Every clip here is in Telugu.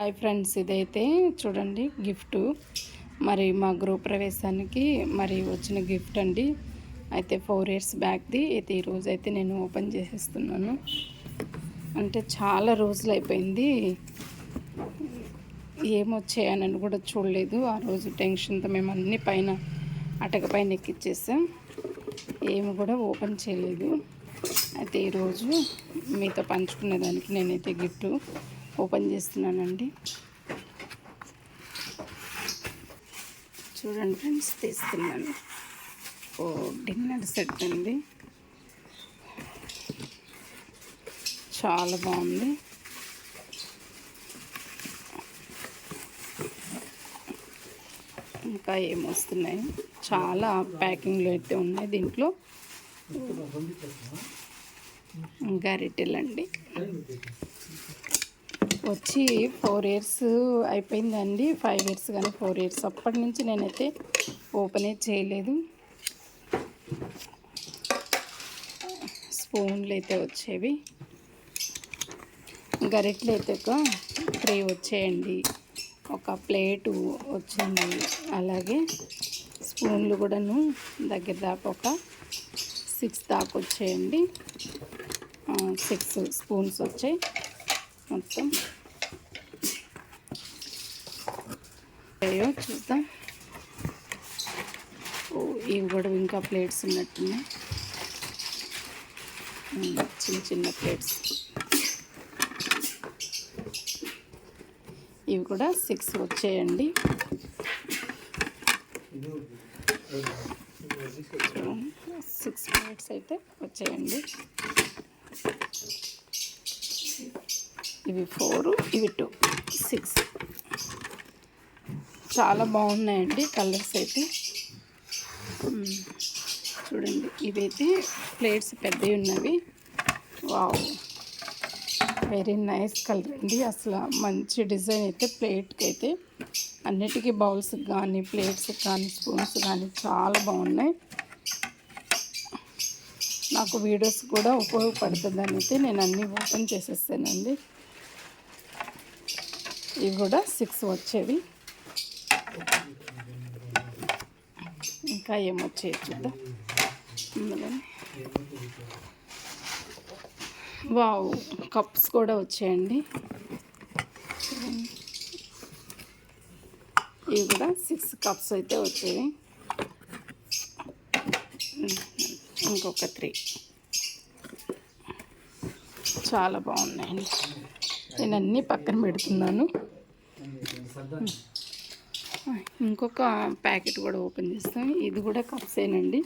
హాయ్ ఫ్రెండ్స్, ఇదైతే చూడండి గిఫ్ట్ మరి మా గృహప్రవేశానికి మరి వచ్చిన గిఫ్ట్ అండి. అయితే 4 years బ్యాక్ది అయితే ఈరోజు అయితే నేను ఓపెన్ చేసేస్తున్నాను. అంటే చాలా రోజులు అయిపోయింది, ఏమొచ్చాయనని కూడా చూడలేదు. ఆ రోజు టెన్షన్తో మేము అన్ని పైన అటక పైన ఎక్కిచ్చేసాం, ఏమి కూడా ఓపెన్ చేయలేదు. అయితే ఈరోజు మీతో పంచుకునేదానికి నేనైతే గిఫ్ట్ ఓపెన్ చేస్తున్నానండి. చూడండి ఫ్రెండ్స్, తీసుకున్నాను. డిన్నర్ సెట్ అండి, చాలా బాగుంది. ఇంకా ఏమొస్తున్నాయి, చాలా ప్యాకింగ్లో అయితే ఉన్నాయి. దీంట్లో గరిటెలు అండి, వచ్చి 4 years అయిపోయిందండి. 5 years కానీ 4 years అప్పటి నుంచి నేనైతే ఓపెనే చేయలేదు. స్పూన్లు అయితే వచ్చేవి, గరిటెలు అయితే ఒక 3 వచ్చాయండి, ఒక ప్లేటు వచ్చింది. అలాగే స్పూన్లు కూడాను దగ్గర దాకా ఒక 6 దాకా వచ్చాయండి. 6 స్పూన్స్ వచ్చాయి మొత్తం. అయ్యో చూద్దాం. ఇవి కూడా ఇంకా ప్లేట్స్ ఉన్నట్టున్నాయి, చిన్న చిన్న ప్లేట్స్. ఇవి కూడా 6 వచ్చాయండి. 6 ప్లేట్స్ అయితే వచ్చాయండి. ఇవి 4, ఇవి 2, 6. చాలా బాగున్నాయండి కలర్స్ అయితే. చూడండి, ఇవైతే ప్లేట్స్ పెద్దవి ఉన్నవి. వావ్, వెరీ నైస్ కలర్ అండి. అసలు మంచి డిజైన్ అయితే ప్లేట్కి అయితే, అన్నిటికీ బౌల్స్కి కానీ ప్లేట్స్కి కానీ స్పూన్స్ కానీ చాలా బాగున్నాయి. నాకు వీడియోస్ కూడా ఉపయోగపడుతుందని అయితే నేను అన్నీ ఓపెన్ చేసేస్తానండి. ఇవి కూడా 6 వచ్చేవి. ఇంకా ఏమొచ్చాయి చూద్దాం. వావ్, కప్స్ కూడా వచ్చాయండి. ఇవి కూడా 6 కప్స్ అయితే వచ్చాయి. ఇంకొక 3 చాలా బాగున్నాయండి. నేను అన్నీ పక్కన పెడుతున్నాను. ఇంకొక ప్యాకెట్ కూడా ఓపెన్ చేస్తాం. ఇది కూడా కప్సేనండి.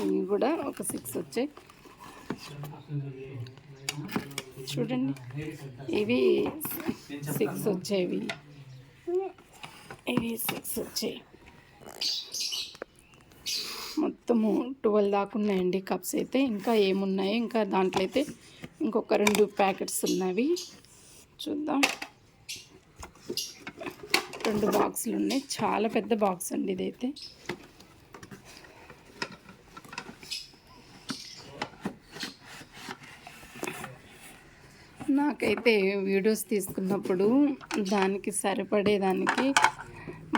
ఇవి కూడా ఒక 6 వచ్చాయి. చూడండి, ఇవి 6 వచ్చేవి, ఇవి 6 వచ్చాయి. మొత్తము 12 దాకా ఉన్నాయండి కప్స్ అయితే. ఇంకా ఏమున్నాయి, ఇంకా దాంట్లో అయితే ఇంకొక 2 ప్యాకెట్స్ ఉన్నవి. చూద్దాం. 2 బాక్సులు ఉన్నాయి. చాలా పెద్ద బాక్స్ అండి ఇదైతే. నాకైతే వీడియోస్ తీసుకున్నప్పుడు దానికి సరిపడేదానికి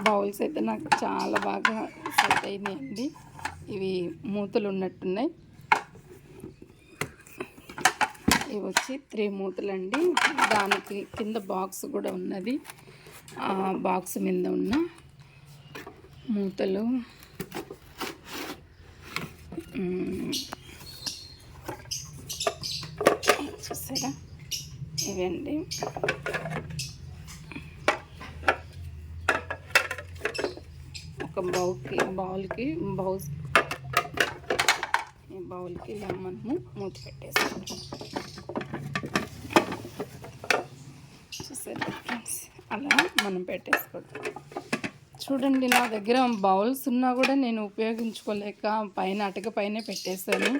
బౌల్స్ అయితే నాకు చాలా బాగా సెట్ అయినాయండి. ఇవి మూతలు ఉన్నట్టున్నాయి. ఇవి వచ్చి 3 మూతలండి. దానికి కింద బాక్స్ కూడా ఉన్నది. ఆ బాక్స్ మీద ఉన్న మూతలు చూసారా, ఇవండి. ఒక బౌల్కి ఇలా మనము మూత పెట్టేస్తాం. చూసారా ఫ్రెండ్స్, అలా మనం పెట్టేసుకోవడం. చూడండి, నా దగ్గర బౌల్స్ ఉన్నా కూడా నేను ఉపయోగించుకోలేక పైన అటక పైన పెట్టేశాను.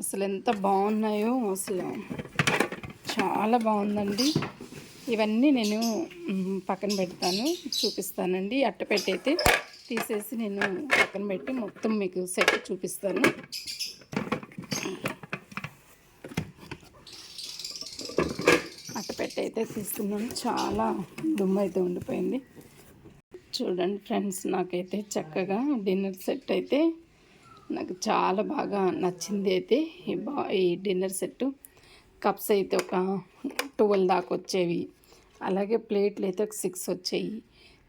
అసలు ఎంత బాగున్నాయో, అసలు చాలా బాగుందండి. ఇవన్నీ నేను పక్కన పెడతాను, చూపిస్తానండి. అట్టపెట్టి అయితే తీసేసి నేను పక్కన పెట్టి మొత్తం మీకు సెట్ చూపిస్తాను. పెట్టి అయితే తీస్తున్నాను. చాలా దుమ్ము అయితే ఉండిపోయింది. చూడండి ఫ్రెండ్స్, నాకైతే చక్కగా డిన్నర్ సెట్ అయితే నాకు చాలా బాగా నచ్చింది. అయితే ఈ డిన్నర్ సెట్ కప్స్ అయితే ఒక 12 దాకా వచ్చేవి. అలాగే ప్లేట్లు అయితే ఒక 6 వచ్చాయి.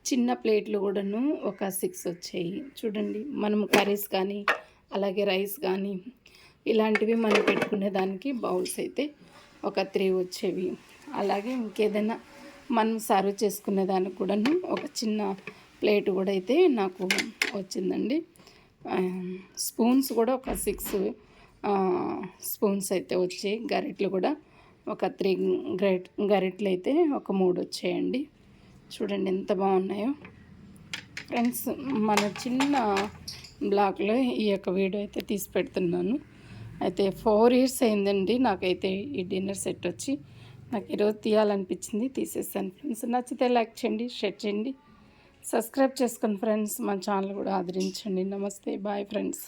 చిన్న ప్లేట్లు కూడాను ఒక 6 వచ్చాయి. చూడండి, మనం కర్రీస్ కానీ అలాగే రైస్ కానీ ఇలాంటివి మనం పెట్టుకునే దానికి బౌల్స్ అయితే ఒక 3 వచ్చేవి. అలాగే ఇంకేదైనా మనం సర్వ్ చేసుకునే దానికి కూడాను ఒక చిన్న ప్లేట్ కూడా అయితే నాకు వచ్చిందండి. స్పూన్స్ కూడా ఒక 6 స్పూన్స్ అయితే వచ్చాయి. గరిటెలు కూడా ఒక 3 గరిటెలు అయితే ఒక 3 వచ్చాయండి. చూడండి ఎంత బాగున్నాయో ఫ్రెండ్స్. మన చిన్న బ్లాగ్లో ఈ యొక్క వీడియో అయితే తీసి పెడుతున్నాను. అయితే 4 ఇయర్స్ అయిందండి నాకైతే ఈ డిన్నర్ సెట్ వచ్చి. నాకు ఈరోజు తీయాలనిపించింది, తీసేసాను ఫ్రెండ్స్. నచ్చితే లైక్ చేయండి, షేర్ చేయండి, సబ్స్క్రైబ్ చేసుకోండి ఫ్రెండ్స్. మన ఛానల్ కూడా ఆదరించండి. నమస్తే, బాయ్ ఫ్రెండ్స్.